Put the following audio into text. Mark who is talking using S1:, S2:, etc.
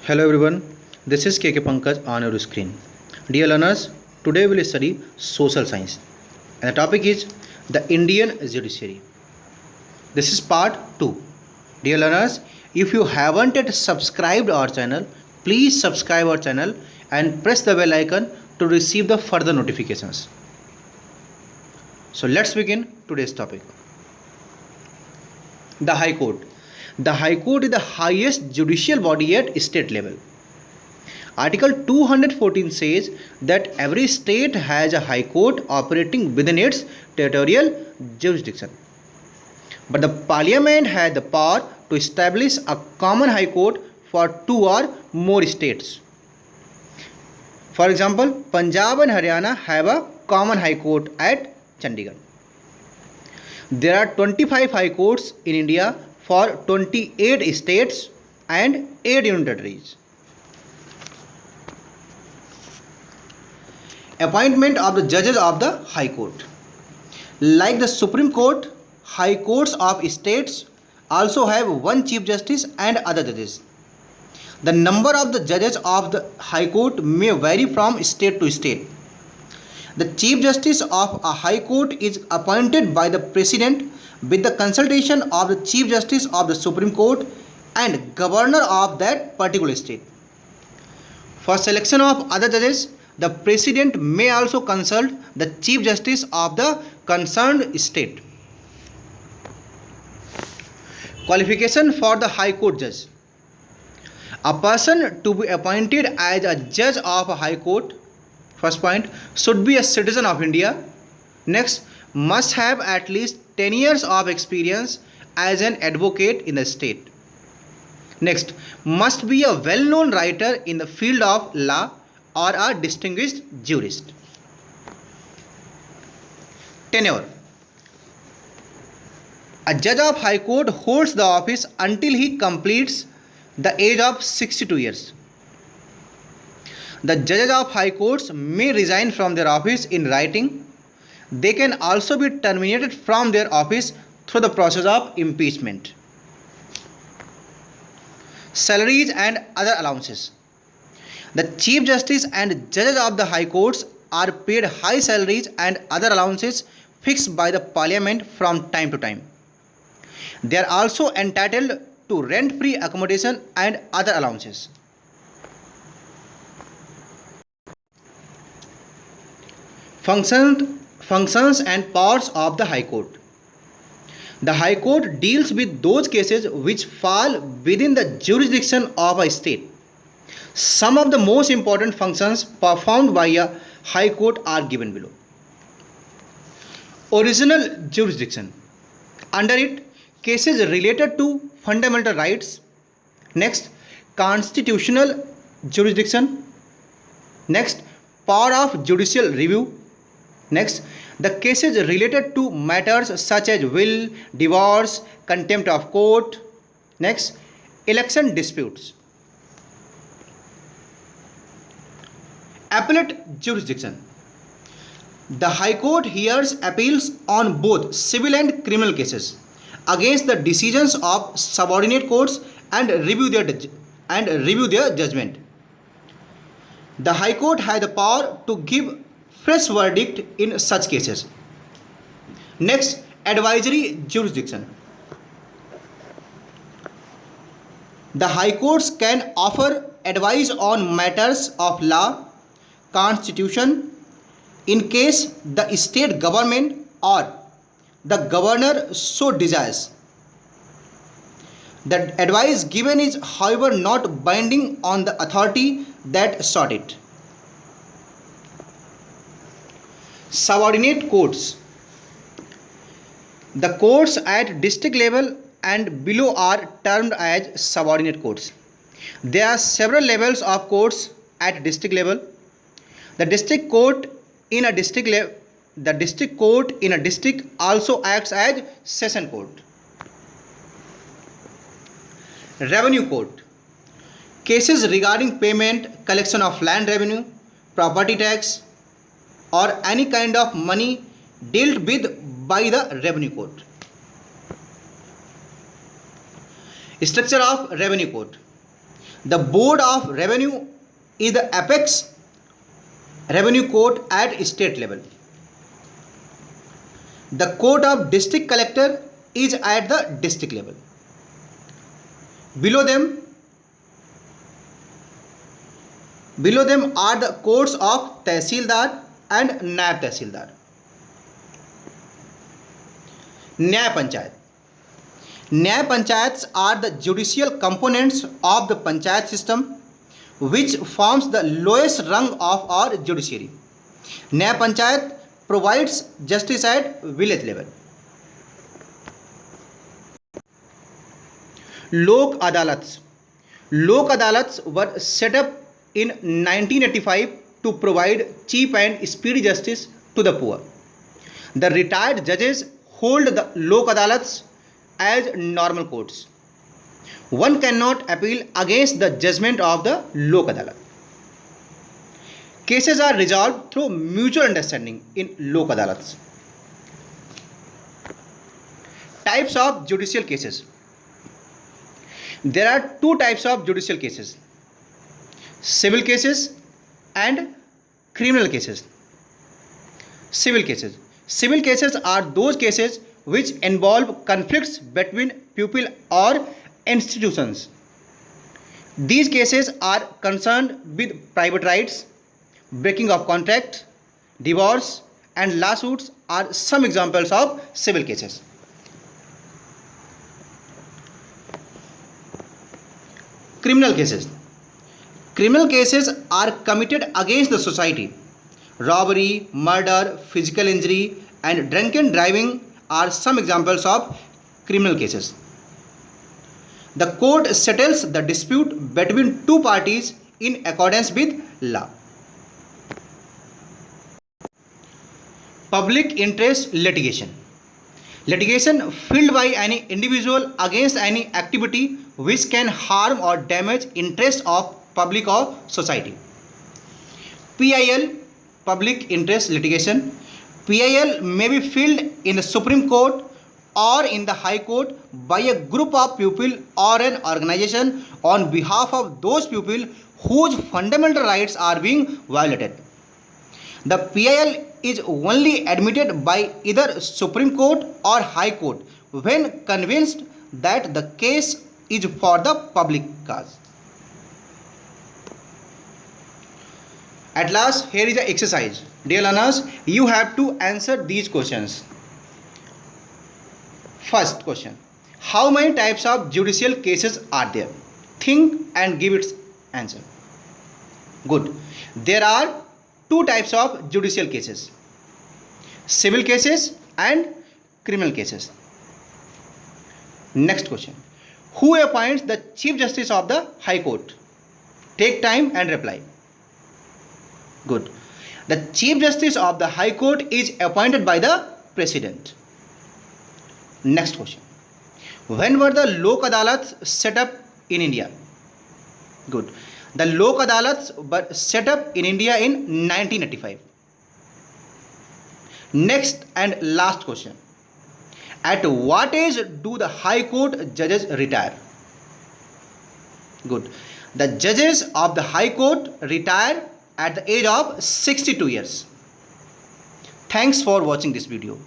S1: Hello everyone, this is KK Pankaj on your screen. Dear learners, today we will study social science and the topic is the Indian judiciary. This is part 2. Dear learners, if you haven't yet subscribed our channel, please subscribe our channel and press the bell icon to receive the further notifications. So let's begin today's topic. The High Court. The High Court is the highest judicial body at state level. Article 214 says that every state has a high court operating within its territorial jurisdiction. But the parliament had the power to establish a common high court for two or more states. For example, Punjab and Haryana have a common high court at Chandigarh. There are 25 high courts in India for 28 states and 8 union territories. Appointment of the judges of the High Court. Like the Supreme Court, High Courts of states also have one Chief Justice and other judges. The number of the judges of the High Court may vary from state to state. The Chief Justice of a High Court is appointed by the President with the consultation of the Chief Justice of the Supreme Court and Governor of that particular state. For selection of other judges, the President may also consult the Chief Justice of the concerned state. Qualification for the High Court judge. A person to be appointed as a judge of a High Court, first point, should be a citizen of India. Next, must have at least 10 years of experience as an advocate in the state. Next, must be a well-known writer in the field of law or a distinguished jurist. Tenure. A judge of High Court holds the office until he completes the age of 62 years. The judges of High Courts may resign from their office in writing. They can also be terminated from their office through the process of impeachment. Salaries and other allowances. The Chief Justice and judges of the High Courts are paid high salaries and other allowances fixed by the Parliament from time to time. They are also entitled to rent-free accommodation and other allowances. Functions and powers of the High Court. The High Court deals with those cases which fall within the jurisdiction of a state. Some of the most important functions performed by a High Court are given below. Original jurisdiction. Under it, cases related to fundamental rights. Next, constitutional jurisdiction. Next, power of judicial review. Next, the cases related to matters such as will, divorce, contempt of court. Next, election disputes. Appellate jurisdiction. The High Court hears appeals on both civil and criminal cases against the decisions of subordinate courts and review their judgment. The High Court has the power to give fresh verdict in such cases. Next, advisory jurisdiction. The High Courts can offer advice on matters of law, constitution, in case the state government or the governor so desires. The advice given is, however, not binding on the authority that sought it. Subordinate courts. The courts at district level and below are termed as subordinate courts. There are several levels of courts at district level. The district court in a district also acts as session court. Revenue court. Cases regarding payment, collection of land revenue, property tax, or any kind of money dealt with by the revenue court. Structure of revenue court. The Board of Revenue is the apex revenue court at state level. The court of district collector is at the district level. Below them are the courts of Tehsildar and Naib Tehsildar. Nyay Panchayat. Nyay Panchayats are the judicial components of the panchayat system which forms the lowest rung of our judiciary. Nyay Panchayat provides justice at village level. Lok Adalats. Lok Adalats were set up in 1985 to provide cheap and speedy justice to the poor. The retired judges hold the Lok Adalats as normal courts. One cannot appeal against the judgment of the Lok Adalat. Cases are resolved through mutual understanding in Lok Adalats. Types of judicial cases. There are two types of judicial cases: civil cases and criminal cases. Civil cases. Civil cases are those cases which involve conflicts between people or institutions. These cases are concerned with private rights, breaking of contract, divorce, and lawsuits are some examples of civil cases. Criminal cases. Criminal cases are committed against the society. Robbery, murder, physical injury, and drunken driving are some examples of criminal cases. The court settles the dispute between two parties in accordance with law. Public interest litigation. Litigation filed by any individual against any activity which can harm or damage interests of public or society. PIL, public interest litigation. PIL may be filed in the Supreme Court or in the High Court by a group of people or an organization on behalf of those people whose fundamental rights are being violated. The PIL is only admitted by either Supreme Court or High Court when convinced that the case is for the public cause. At last, here is the exercise. Dear learners, you have to answer these questions. First question: how many types of judicial cases are there? Think and give its answer. Good. There are two types of judicial cases: civil cases and criminal cases. Next question: who appoints the Chief Justice of the High Court? Take time and reply. Good. The Chief Justice of the High Court is appointed by the President. Next question: when were the Lok Adalats set up in India? Good. The Lok Adalats were set up in India in 1985. Next and last question: at what age do the High Court judges retire? Good. The judges of the High Court retire at the age of 62 years. Thanks for watching this video.